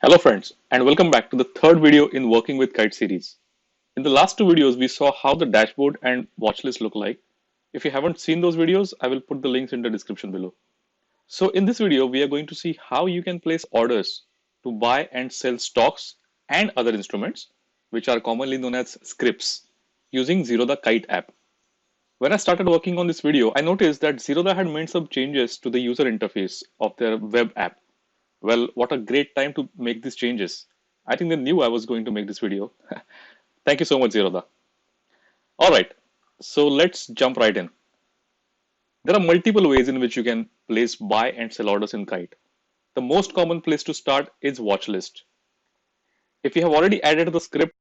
Hello friends, and welcome back to the third video in Working with Kite series. In the last two videos, we saw how the dashboard and watch list look like. If you haven't seen those videos, I will put the links in the description below. So in this video, we are going to see how you can place orders to buy and sell stocks and other instruments, which are commonly known as scripts, using Zerodha Kite app. When I started working on this video, I noticed that Zerodha had made some changes to the user interface of their web app. Well, what a great time to make these changes. I think they knew I was going to make this video. Thank you so much, Zerodha. All right, so let's jump right in. There are multiple ways in which you can place buy and sell orders in Kite. The most common place to start is watch list. If you have already added the script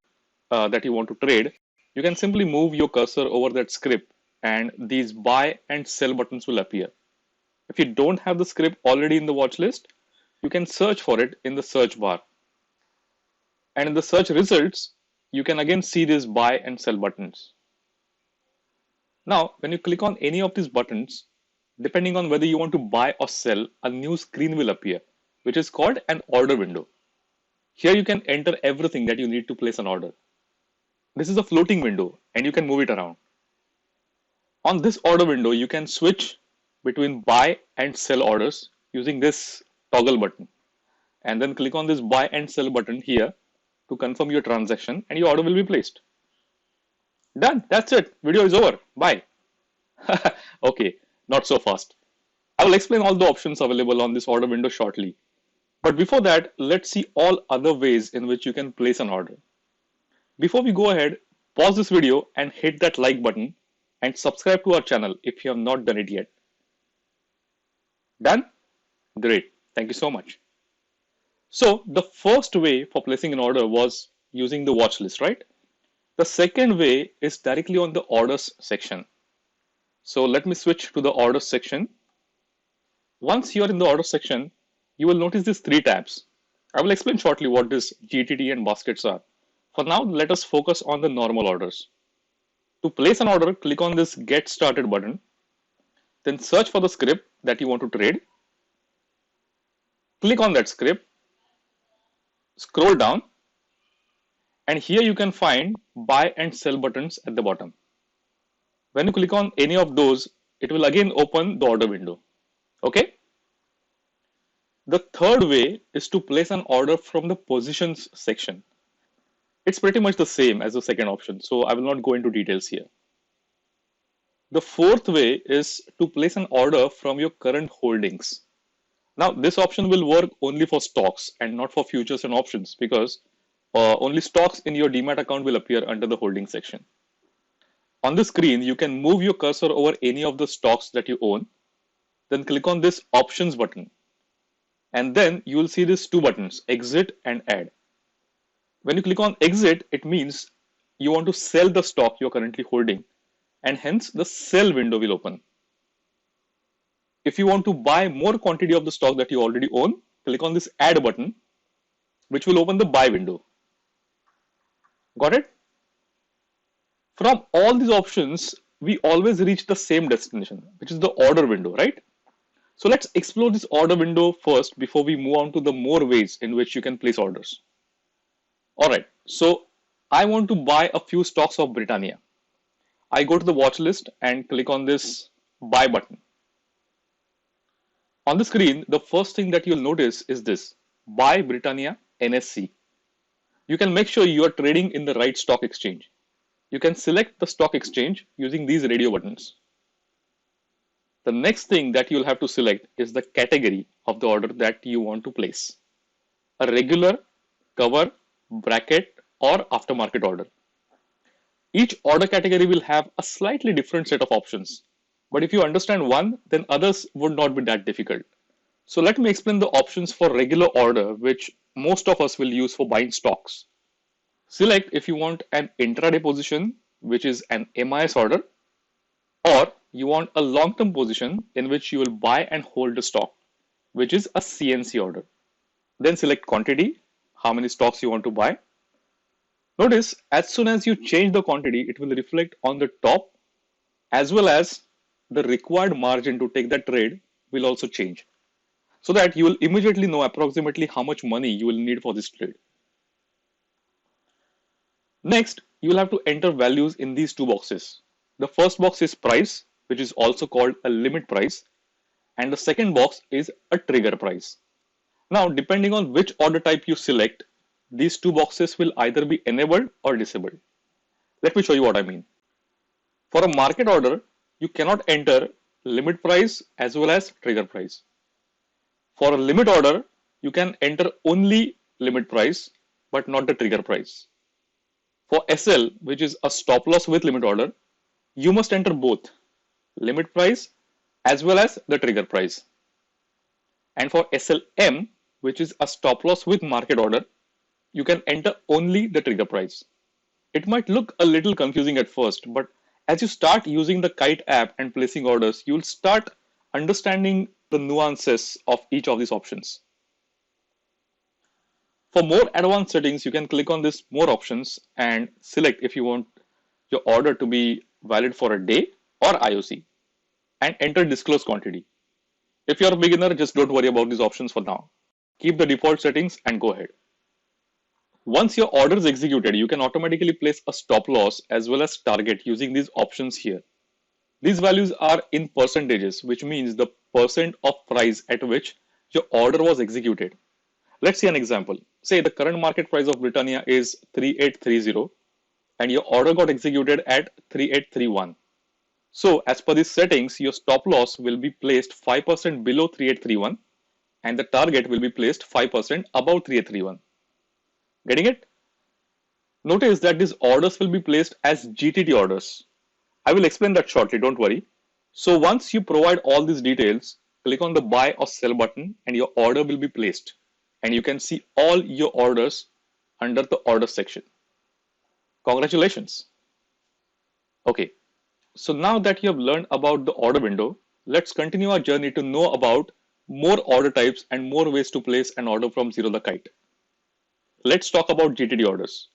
that you want to trade, you can simply move your cursor over that script and these buy and sell buttons will appear. If you don't have the script already in the watch list, you can search for it in the search bar. And in the search results, you can again see these buy and sell buttons. Now, when you click on any of these buttons, depending on whether you want to buy or sell, a new screen will appear, which is called an order window. Here you can enter everything that you need to place an order. This is a floating window and you can move it around. On this order window, you can switch between buy and sell orders using this toggle button. And then click on this buy and sell button here to confirm your transaction and your order will be placed. Done. That's it. Video is over. Bye. Okay, not so fast. I will explain all the options available on this order window shortly. But before that, let's see all other ways in which you can place an order. Before we go ahead, pause this video and hit that like button and subscribe to our channel if you have not done it yet. Done? Great. Thank you so much. So the first way for placing an order was using the watch list, right? The second way is directly on the orders section. So let me switch to the orders section. Once you are in the orders section, you will notice these three tabs. I will explain shortly what this GTD and baskets are. For now, let us focus on the normal orders. To place an order, click on this Get Started button. Then search for the script that you want to trade. Click on that script. Scroll down. And here you can find buy and sell buttons at the bottom. When you click on any of those, it will again open the order window. Okay? The third way is to place an order from the positions section. It's pretty much the same as the second option, so I will not go into details here. The fourth way is to place an order from your current holdings. Now, this option will work only for stocks and not for futures and options because only stocks in your Demat account will appear under the holding section. On the screen, you can move your cursor over any of the stocks that you own. Then click on this options button. And then you will see these two buttons, exit and add. When you click on exit, it means you want to sell the stock you're currently holding and hence the sell window will open. If you want to buy more quantity of the stock that you already own, click on this add button, which will open the buy window. Got it? From all these options, we always reach the same destination, which is the order window, right? So let's explore this order window first before we move on to the more ways in which you can place orders. All right, so I want to buy a few stocks of Britannia. I go to the watch list and click on this buy button. On the screen, the first thing that you'll notice is this buy Britannia NSC. You can make sure you are trading in the right stock exchange. You can select the stock exchange using these radio buttons. The next thing that you'll have to select is the category of the order that you want to place. A regular, cover, bracket, or aftermarket order. Each order category will have a slightly different set of options. But if you understand one, then others would not be that difficult. So let me explain the options for regular order, which most of us will use for buying stocks. Select if you want an intraday position, which is an MIS order, or you want a long-term position in which you will buy and hold the stock, which is a CNC order. Then select quantity, how many stocks you want to buy. Notice as soon as you change the quantity, it will reflect on the top as well as the required margin to take that trade will also change. so that you will immediately know approximately how much money you will need for this trade. Next, you will have to enter values in these two boxes. The first box is price, which is also called a limit price, and the second box is a trigger price. Now, depending on which order type you select, these two boxes will either be enabled or disabled. Let me show you what I mean. For a market order, you cannot enter limit price as well as trigger price. For a limit order, you can enter only limit price but not the trigger price. For SL, which is a stop loss with limit order, you must enter both limit price as well as the trigger price. And for SLM, which is a stop loss with market order, you can enter only the trigger price. It might look a little confusing at first, but as you start using the Kite app and placing orders, you'll start understanding the nuances of each of these options. For more advanced settings, you can click on this more options and select if you want your order to be valid for a day or IOC and enter disclosed quantity. If you're a beginner, just don't worry about these options for now. Keep the default settings and go ahead. Once your order is executed, you can automatically place a stop loss as well as target using these options here. These values are in percentages, which means the percent of price at which your order was executed. Let's see an example. Say the current market price of Britannia is 3830 and your order got executed at 3831. So as per these settings, your stop loss will be placed 5% below 3831 and the target will be placed 5% above 3831. Getting it? Notice that these orders will be placed as GTT orders. I will explain that shortly, don't worry. So once you provide all these details, click on the buy or sell button and your order will be placed. And you can see all your orders under the order section. Congratulations. Okay, so now that you have learned about the order window, let's continue our journey to know about more order types and more ways to place an order from Zero the Kite. Let's talk about GTD orders.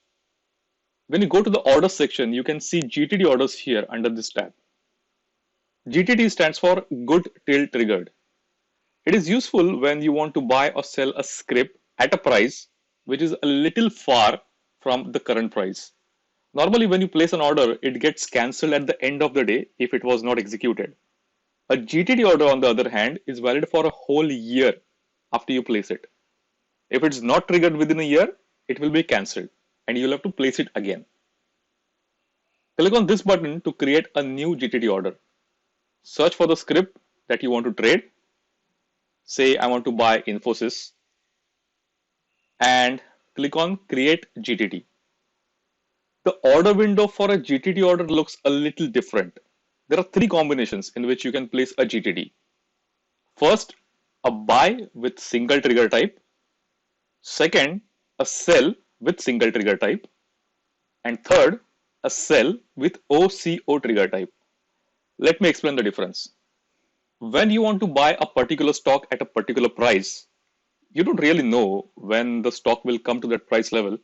When you go to the order section, you can see GTD orders here under this tab. GTD stands for Good Till Triggered. It is useful when you want to buy or sell a script at a price which is a little far from the current price. Normally, when you place an order, it gets cancelled at the end of the day if it was not executed. A GTD order, on the other hand, is valid for a whole year after you place it. If it's not triggered within a year, it will be cancelled and you'll have to place it again. Click on this button to create a new GTD order. Search for the script that you want to trade. Say I want to buy Infosys and click on Create GTD. The order window for a GTD order looks a little different. There are three combinations in which you can place a GTD. First, a buy with single trigger type. Second, a sell with single trigger type. And third, a sell with OCO trigger type. Let me explain the difference. When you want to buy a particular stock at a particular price, you don't really know when the stock will come to that price level,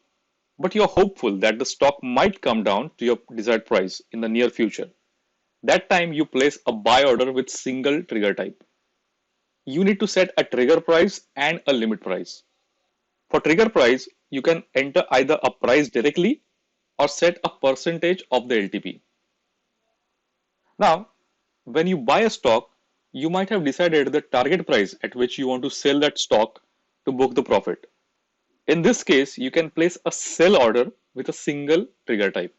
but you're hopeful that the stock might come down to your desired price in the near future. That time you place a buy order with single trigger type. You need to set a trigger price and a limit price. For trigger price, you can enter either a price directly or set a percentage of the LTP. Now, when you buy a stock, you might have decided the target price at which you want to sell that stock to book the profit. In this case, you can place a sell order with a single trigger type.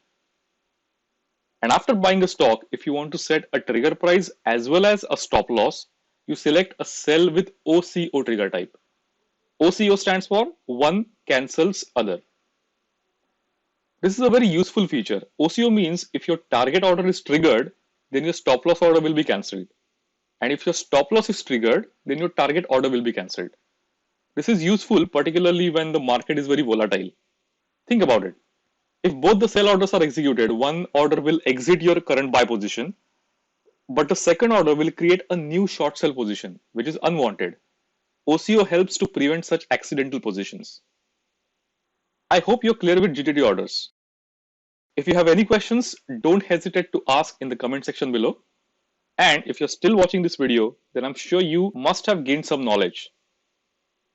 And after buying a stock, if you want to set a trigger price as well as a stop loss, you select a sell with OCO trigger type. OCO stands for one cancels other. This is a very useful feature. OCO means if your target order is triggered, then your stop loss order will be cancelled. And if your stop loss is triggered, then your target order will be cancelled. This is useful particularly when the market is very volatile. Think about it. If both the sell orders are executed, one order will exit your current buy position, but the second order will create a new short sell position, which is unwanted. OCO helps to prevent such accidental positions. I hope you're clear with GTD orders. If you have any questions, don't hesitate to ask in the comment section below. And if you're still watching this video, then I'm sure you must have gained some knowledge.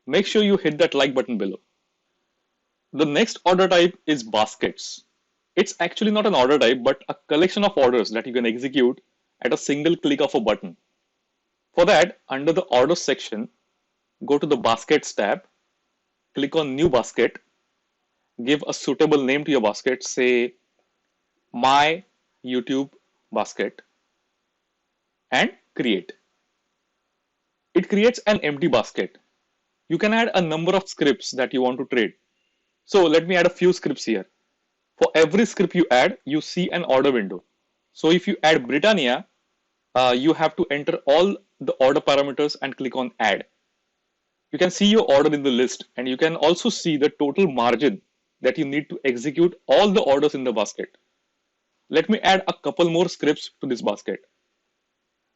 make sure you hit that like button below. The next order type is baskets. It's actually not an order type, but a collection of orders that you can execute at a single click of a button. For that, under the orders section, go to the baskets tab, click on new basket, give a suitable name to your basket, say my YouTube basket, and create. It creates an empty basket. You can add a number of scripts that you want to trade. So let me add a few scripts here. For every script you add, you see an order window. So if you add Britannia, you have to enter all the order parameters and click on add. You can see your order in the list, and you can also see the total margin that you need to execute all the orders in the basket. Let me add a couple more scripts to this basket.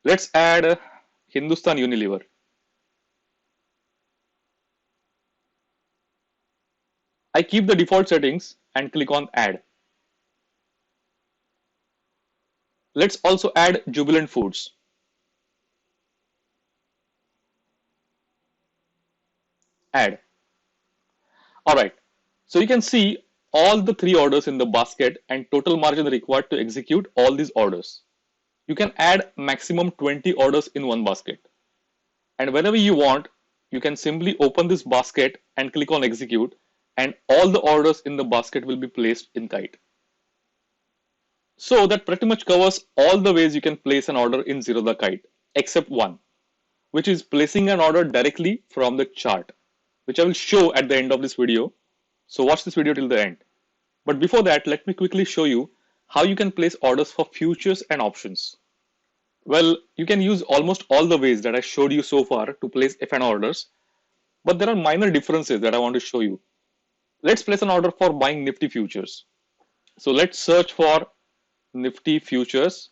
Let's add Hindustan Unilever. I keep the default settings and click on add. Let's also add Jubilant Foods. Add. Alright, so you can see all the three orders in the basket and total margin required to execute all these orders. You can add maximum 20 orders in one basket. And whenever you want, you can simply open this basket and click on execute, and all the orders in the basket will be placed in Kite. So that pretty much covers all the ways you can place an order in Zerodha Kite, except one, which is placing an order directly from the chart, which I will show at the end of this video. So watch this video till the end. But before that, let me quickly show you how you can place orders for futures and options. Well, you can use almost all the ways that I showed you so far to place F&O orders, but there are minor differences that I want to show you. Let's place an order for buying Nifty futures. So let's search for Nifty futures.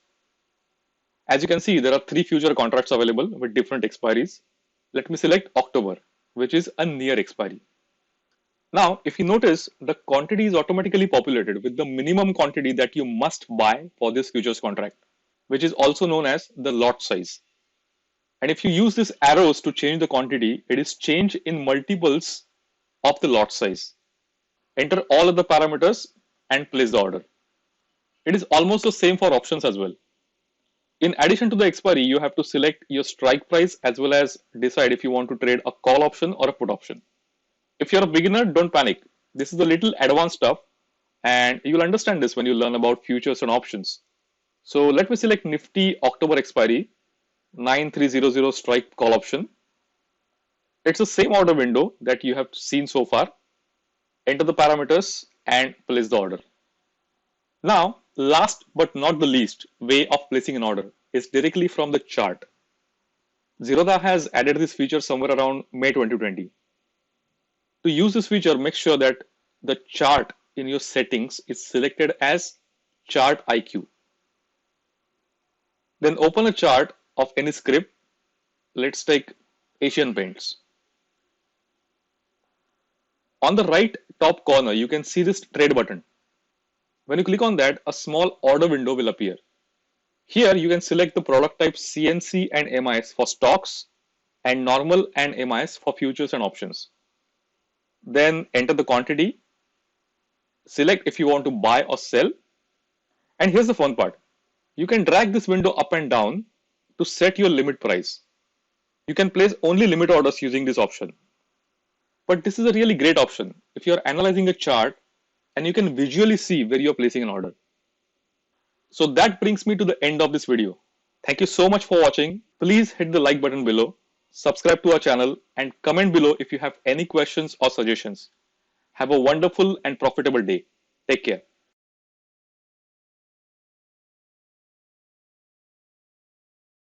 As you can see, there are three future contracts available with different expiries. Let me select October, which is a near expiry. Now, if you notice, the quantity is automatically populated with the minimum quantity that you must buy for this futures contract, which is also known as the lot size. And if you use these arrows to change the quantity, it is changed in multiples of the lot size. Enter all of the parameters and place the order. It is almost the same for options as well. In addition to the expiry, you have to select your strike price as well as decide if you want to trade a call option or a put option. If you're a beginner, don't panic. This is a little advanced stuff, and you'll understand this when you learn about futures and options. So let me select Nifty October expiry 9300 strike call option. It's the same order window that you have seen so far. Enter the parameters and place the order. Now, last but not the least way of placing an order is directly from the chart. Zerodha has added this feature somewhere around May 2020. To use this feature, make sure that the chart in your settings is selected as Chart IQ. Then open a chart of any script. Let's take Asian Paints. On the right top corner, you can see this trade button. When you click on that, a small order window will appear. Here you can select the product type CNC and MIS for stocks and normal and MIS for futures and options. Then enter the quantity, select if you want to buy or sell, and here's the fun part. You can drag this window up and down to set your limit price. You can place only limit orders using this option. But this is a really great option if you're analyzing a chart and you can visually see where you're placing an order. So that brings me to the end of this video. Thank you so much for watching. Please hit the like button below, subscribe to our channel, and comment below if you have any questions or suggestions. Have a wonderful and profitable day. Take care.